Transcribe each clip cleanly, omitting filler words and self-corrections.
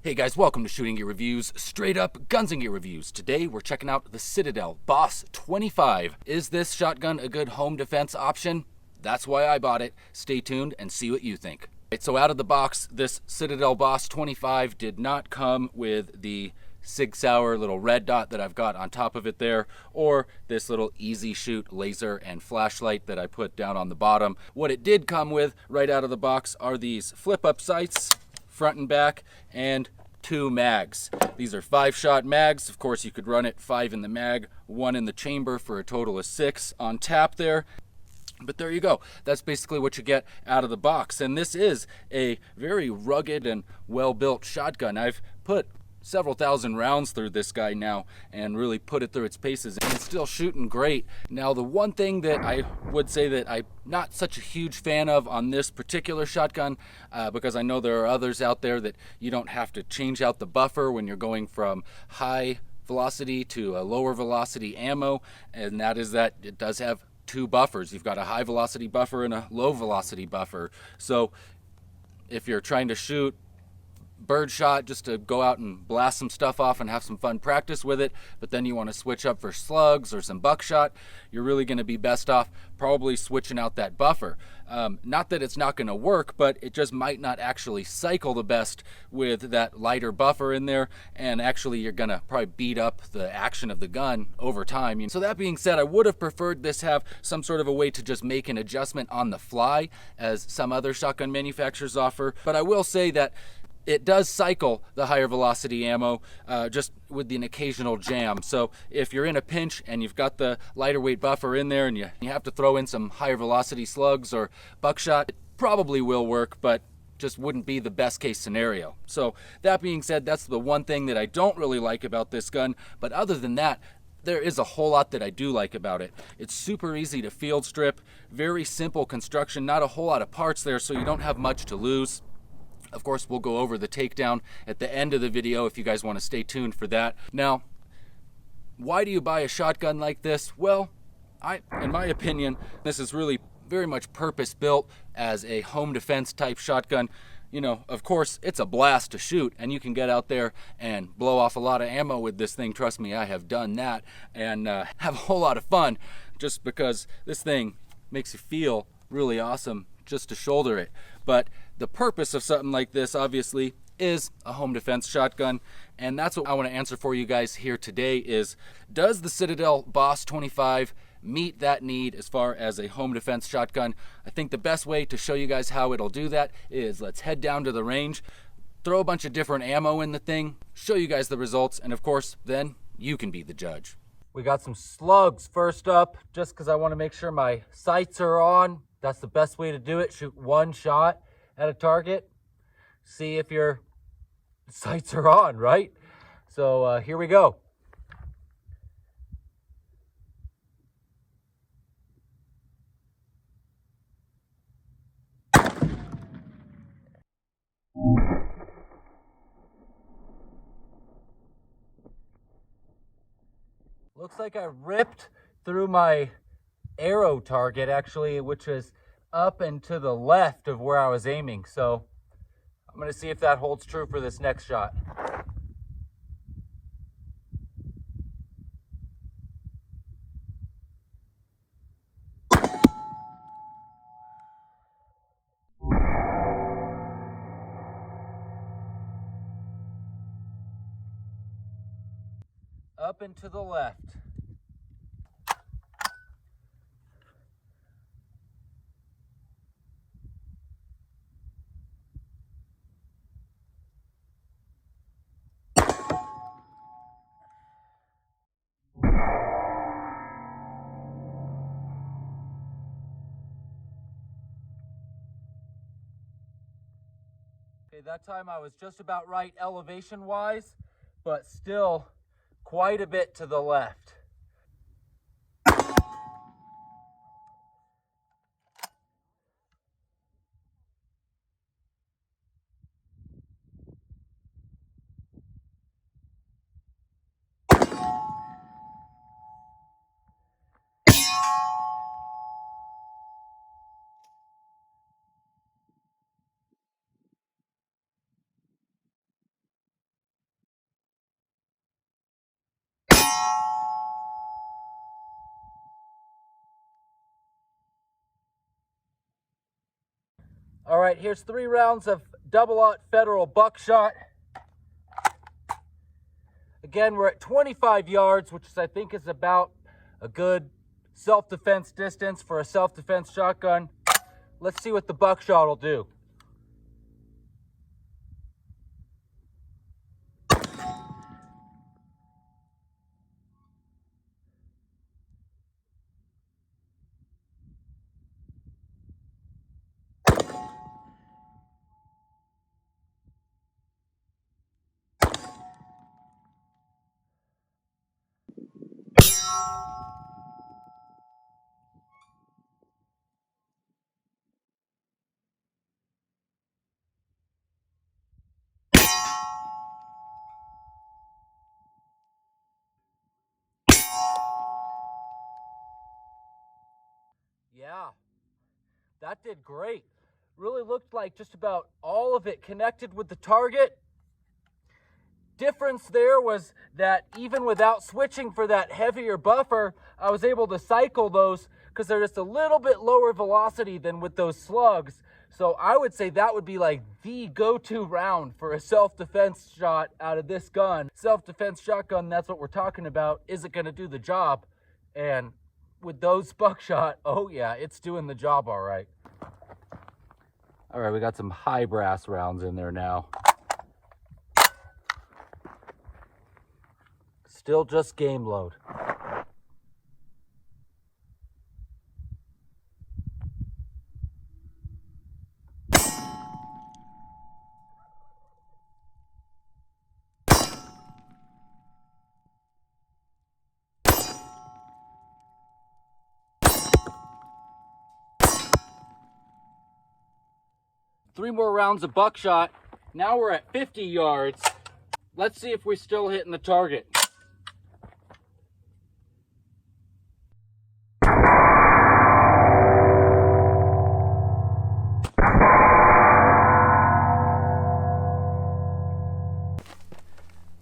Hey guys, welcome to Shooting Gear Reviews, straight up guns and gear reviews. Today we're checking out the Citadel Boss 25. Is this shotgun a good home defense option? That's why I bought it. Stay tuned and see what you think. Right, so out of the box, this Citadel Boss 25 did not come with the Sig Sauer little red dot that I've got on top of it there, or this little easy shoot laser and flashlight that I put down on the bottom. What it did come with right out of the box are these flip up sights, front and back, and 2 mags. These are 5-shot mags. Of course, you could run it 5 in the mag, 1 in the chamber for a total of 6 on tap there. But there you go. That's basically what you get out of the box. And this is a very rugged and well-built shotgun. I've put several thousand rounds through this guy now and really put it through its paces, and it's still shooting great. Now, the one thing that I would say that I'm not such a huge fan of on this particular shotgun, because I know there are others out there that you don't have to change out the buffer when you're going from high velocity to a lower velocity ammo, and that is that it does have 2 buffers. You've got a high velocity buffer and a low velocity buffer. So if you're trying to shoot birdshot just to go out and blast some stuff off and have some fun practice with it, but then you want to switch up for slugs or some buckshot, you're really going to be best off probably switching out that buffer. Not that it's not going to work, but it just might not actually cycle the best with that lighter buffer in there, and actually you're going to probably beat up the action of the gun over time. So that being said, I would have preferred this have some sort of a way to just make an adjustment on the fly, as some other shotgun manufacturers offer, but I will say that it does cycle the higher velocity ammo, just with an occasional jam. So if you're in a pinch and you've got the lighter weight buffer in there and you have to throw in some higher velocity slugs or buckshot, it probably will work, but just wouldn't be the best case scenario. So that being said, that's the one thing that I don't really like about this gun. But other than that, there is a whole lot that I do like about it. It's super easy to field strip, very simple construction, not a whole lot of parts there, so you don't have much to lose. Of course, we'll go over the takedown at the end of the video if you guys want to stay tuned for that. Now, why do you buy a shotgun like this? Well, in my opinion, this is really very much purpose-built as a home defense type shotgun. You know, of course, it's a blast to shoot, and you can get out there and blow off a lot of ammo with this thing. Trust me, I have done that, and have a whole lot of fun, just because this thing makes you feel really awesome just to shoulder it. But the purpose of something like this, obviously, is a home defense shotgun, and that's what I want to answer for you guys here today is, does the Citadel Boss 25 meet that need as far as a home defense shotgun? I think the best way to show you guys how it'll do that is let's head down to the range, throw a bunch of different ammo in the thing, show you guys the results, and of course, then you can be the judge. We got some slugs first up, just because I want to make sure my sights are on. That's the best way to do it. Shoot 1 shot at a target. See if your sights are on, right? So here we go. Looks like I ripped through my arrow target, actually, which is up and to the left of where I was aiming. So I'm going to see if that holds true for this next shot. Up and to the left. Okay, that time I was just about right elevation-wise, but still quite a bit to the left. All right, here's 3 rounds of double-aught Federal buckshot. Again, we're at 25 yards, which I think is about a good self-defense distance for a self-defense shotgun. Let's see what the buckshot will do. Yeah, that did great. Really looked like just about all of it connected with the target. Difference there was that even without switching for that heavier buffer, I was able to cycle those because they're just a little bit lower velocity than with those slugs. So I would say that would be like the go-to round for a self-defense shot out of this gun. Self-defense shotgun, that's what we're talking about. Is it going to do the job? And with those buckshot, oh yeah, it's doing the job all right. All right, we got some high brass rounds in there now. Still just game load. Three more rounds of buckshot. Now we're at 50 yards. Let's see if we're still hitting the target.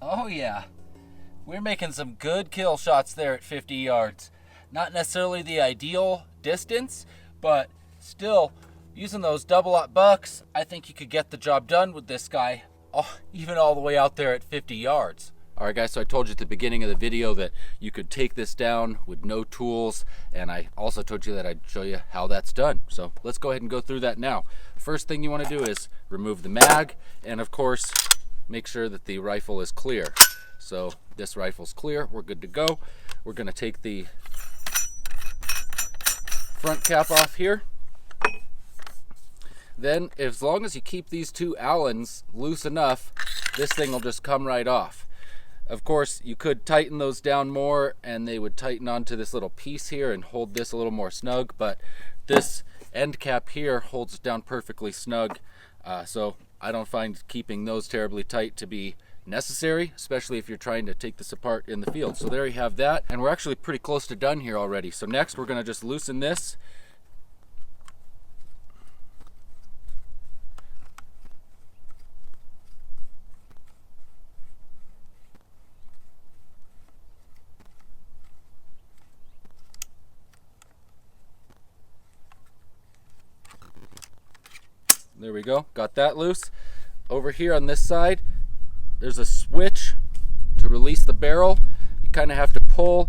Oh yeah, we're making some good kill shots there at 50 yards. Not necessarily the ideal distance, but still, using those double-aught bucks, I think you could get the job done with this guy, even all the way out there at 50 yards. All right, guys, so I told you at the beginning of the video that you could take this down with no tools, and I also told you that I'd show you how that's done. So let's go ahead and go through that now. First thing you want to do is remove the mag, and of course, make sure that the rifle is clear. So this rifle's clear, we're good to go. We're gonna take the front cap off here. Then, as long as you keep these two Allens loose enough, this thing will just come right off. Of course, you could tighten those down more and they would tighten onto this little piece here and hold this a little more snug, but this end cap here holds it down perfectly snug. So I don't find keeping those terribly tight to be necessary, especially if you're trying to take this apart in the field. So there you have that, and we're actually pretty close to done here already. So next we're gonna just loosen this. There we go, got that loose. Over here on this side, there's a switch to release the barrel. You kind of have to pull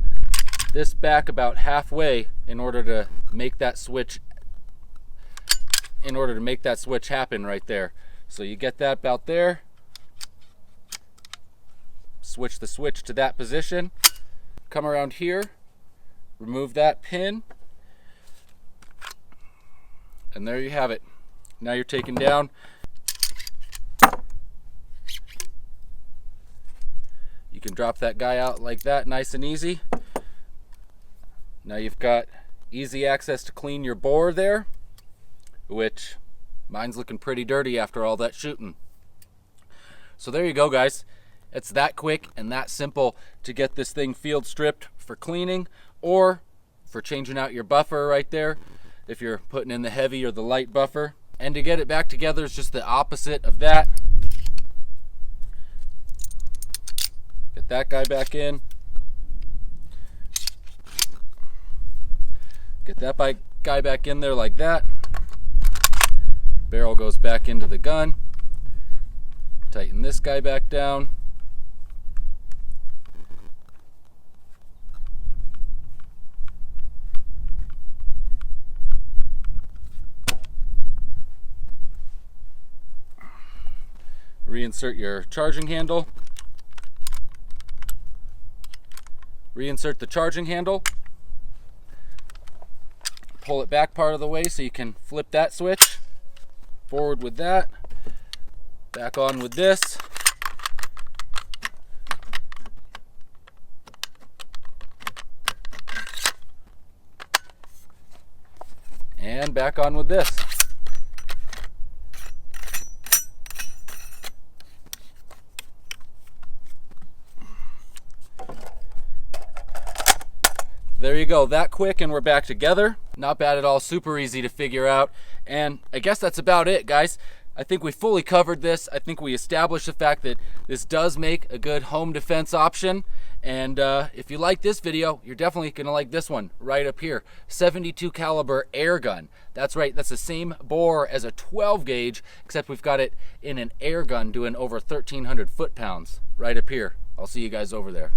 this back about halfway in order to make that switch happen right there. So you get that about there. Switch the switch to that position. Come around here, remove that pin, and there you have it. Now you're taken down. You can drop that guy out like that, nice and easy. Now you've got easy access to clean your bore there, which mine's looking pretty dirty after all that shooting. So there you go, guys. It's that quick and that simple to get this thing field stripped for cleaning or for changing out your buffer right there if you're putting in the heavy or the light buffer. And to get it back together is just the opposite of that. Get that guy back in. Get that guy back in there like that. Barrel goes back into the gun. Tighten this guy back down. Reinsert your charging handle. Reinsert the charging handle. Pull it back part of the way so you can flip that switch. Forward with that. Back on with this. And back on with this. There you go, that quick and we're back together. Not bad at all, super easy to figure out. And I guess that's about it, guys. I think we fully covered this. I think we established the fact that this does make a good home defense option. And if you like this video, you're definitely gonna like this one right up here. 72 caliber air gun. That's right, that's the same bore as a 12 gauge, except we've got it in an air gun doing over 1,300 foot-pounds right up here. I'll see you guys over there.